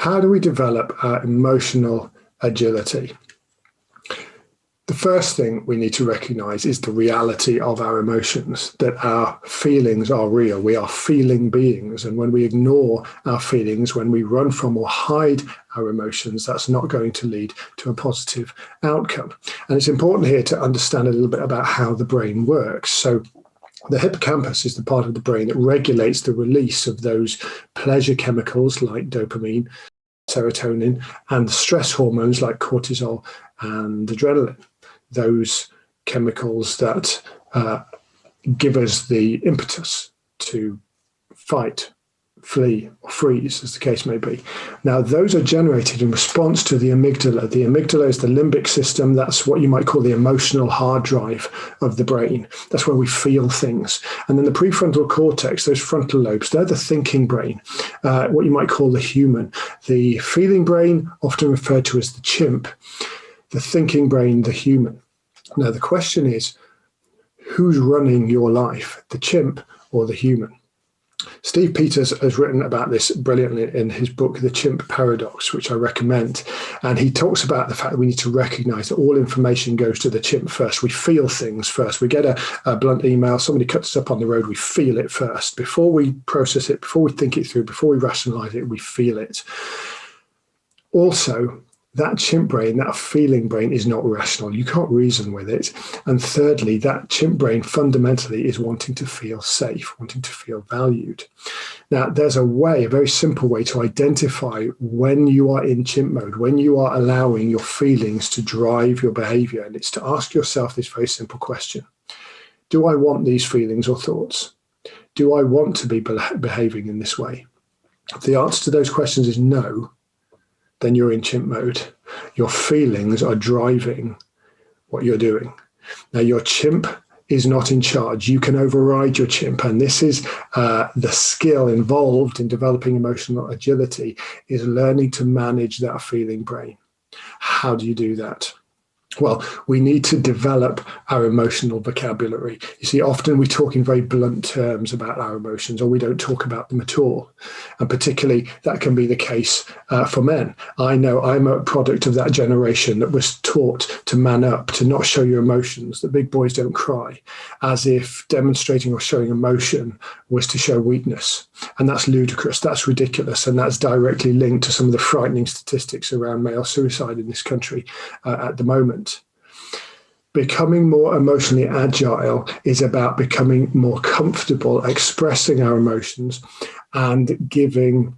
How do we develop our emotional agility? The first thing we need to recognize is the reality of our emotions, that our feelings are real. We are feeling beings. And when we ignore our feelings, when we run from or hide our emotions, that's not going to lead to a positive outcome. And it's important here to understand a little bit about how the brain works. So the hippocampus is the part of the brain that regulates the release of those pleasure chemicals like dopamine, serotonin, and the stress hormones like cortisol and adrenaline. Those chemicals that give us the impetus to fight, flee, or freeze, as the case may be. Now, those are generated in response to the amygdala. The amygdala is the limbic system. That's what you might call the emotional hard drive of the brain. That's where we feel things. And then the prefrontal cortex, those frontal lobes, they're the thinking brain, what you might call the human. The feeling brain, often referred to as the CHIMP. The thinking brain, the human. Now, the question is, who's running your life, the chimp or the human? Steve Peters has written about this brilliantly in his book, The Chimp Paradox, which I recommend. And he talks about the fact that we need to recognize that all information goes to the chimp first. We feel things first. We get a blunt email, somebody cuts us up on the road, we feel it first. Before we process it, before we think it through, before we rationalize it, we feel it. Also, that chimp brain, that feeling brain, is not rational. You can't reason with it. And thirdly, that chimp brain fundamentally is wanting to feel safe, wanting to feel valued. Now, there's a way, a very simple way to identify when you are in chimp mode, when you are allowing your feelings to drive your behavior. And it's to ask yourself this very simple question. Do I want these feelings or thoughts? Do I want to be behaving in this way? If the answer to those questions is no, then you're in chimp mode. Your feelings are driving what you're doing. Now, your chimp is not in charge. You can override your chimp. And this is the skill involved in developing emotional agility, is learning to manage that feeling brain. How do you do that? Well, we need to develop our emotional vocabulary. You see, often we talk in very blunt terms about our emotions, or we don't talk about them at all. And particularly that can be the case for men. I know I'm a product of that generation that was taught to man up, to not show your emotions, that big boys don't cry, as if demonstrating or showing emotion was to show weakness. And that's ludicrous, that's ridiculous, and that's directly linked to some of the frightening statistics around male suicide in this country at the moment. Becoming more emotionally agile is about becoming more comfortable expressing our emotions and giving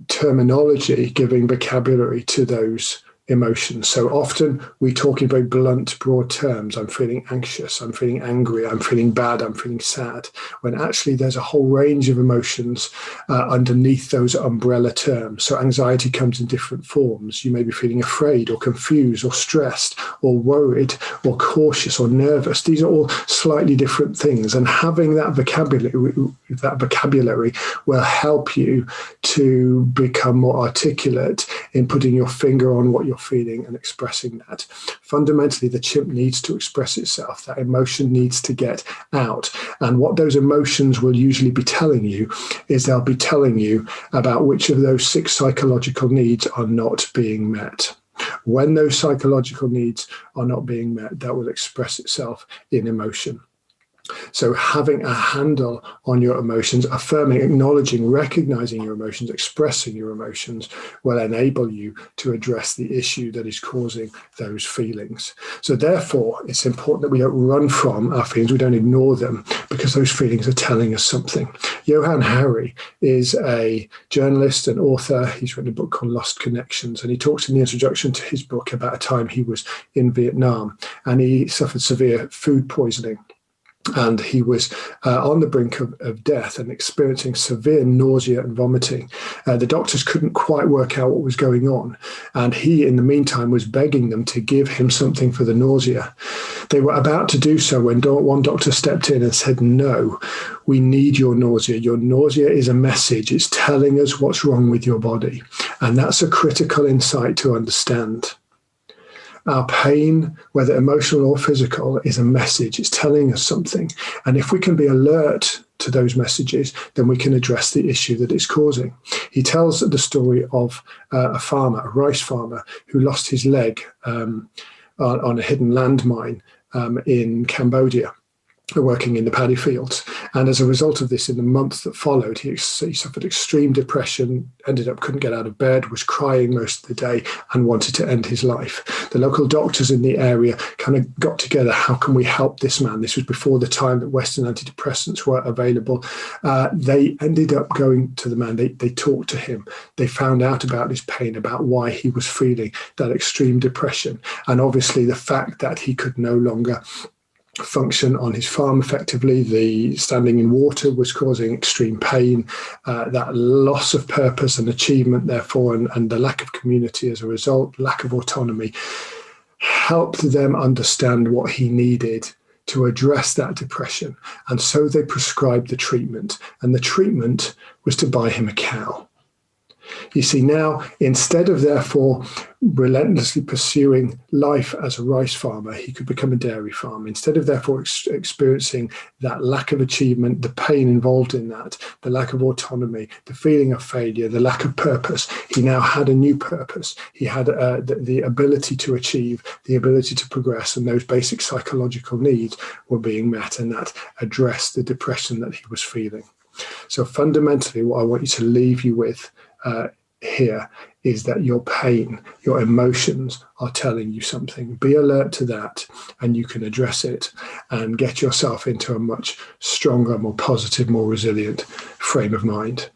terminology, giving vocabulary to those emotions. So often we talk in very blunt, broad terms. I'm feeling anxious, I'm feeling angry, I'm feeling bad, I'm feeling sad, when actually there's a whole range of emotions underneath those umbrella terms. So anxiety comes in different forms. You may be feeling afraid or confused or stressed or worried or cautious or nervous. These are all slightly different things. And having that vocabulary will help you to become more articulate in putting your finger on what you're feeling and expressing that. Fundamentally, the chimp needs to express itself. That emotion needs to get out. And what those emotions will usually be telling you is they'll be telling you about which of those 6 psychological needs are not being met. When those psychological needs are not being met, that will express itself in emotion. So having a handle on your emotions, affirming, acknowledging, recognizing your emotions, expressing your emotions will enable you to address the issue that is causing those feelings. So therefore, it's important that we don't run from our feelings, we don't ignore them, because those feelings are telling us something. Johann Hari is a journalist and author. He's written a book called Lost Connections, and he talks in the introduction to his book about a time he was in Vietnam and he suffered severe food poisoning. And he was on the brink of death and experiencing severe nausea and vomiting. The doctors couldn't quite work out what was going on. And he, in the meantime, was begging them to give him something for the nausea. They were about to do so when one doctor stepped in and said, "No, we need your nausea. Your nausea is a message. It's telling us what's wrong with your body." And that's a critical insight to understand. Our pain, whether emotional or physical, is a message. It's telling us something. And if we can be alert to those messages, then we can address the issue that it's causing. He tells the story of a farmer, a rice farmer, who lost his leg on a hidden landmine in Cambodia, working in the paddy fields. And as a result of this, in the months that followed, he suffered extreme depression, couldn't get out of bed, was crying most of the day, and wanted to end his life. The local doctors in the area kind of got together, how can we help this man? This was before the time that Western antidepressants were available. They ended up going to the man. They talked to him. They found out about his pain, about why he was feeling that extreme depression. And obviously the fact that he could no longer function on his farm effectively, the standing in water was causing extreme pain, that loss of purpose and achievement therefore, and the lack of community as a result, lack of autonomy, helped them understand what he needed to address that depression. And so they prescribed the treatment, and the treatment was to buy him a cow. You see, now, instead of therefore relentlessly pursuing life as a rice farmer, he could become a dairy farmer. Instead of therefore experiencing that lack of achievement, the pain involved in that, the lack of autonomy, the feeling of failure, the lack of purpose, he now had a new purpose. He had the ability to achieve, the ability to progress, and those basic psychological needs were being met, and that addressed the depression that he was feeling. So fundamentally, what I want you to leave you with here is that your pain, your emotions are telling you something. Be alert to that, and you can address it and get yourself into a much stronger, more positive, more resilient frame of mind.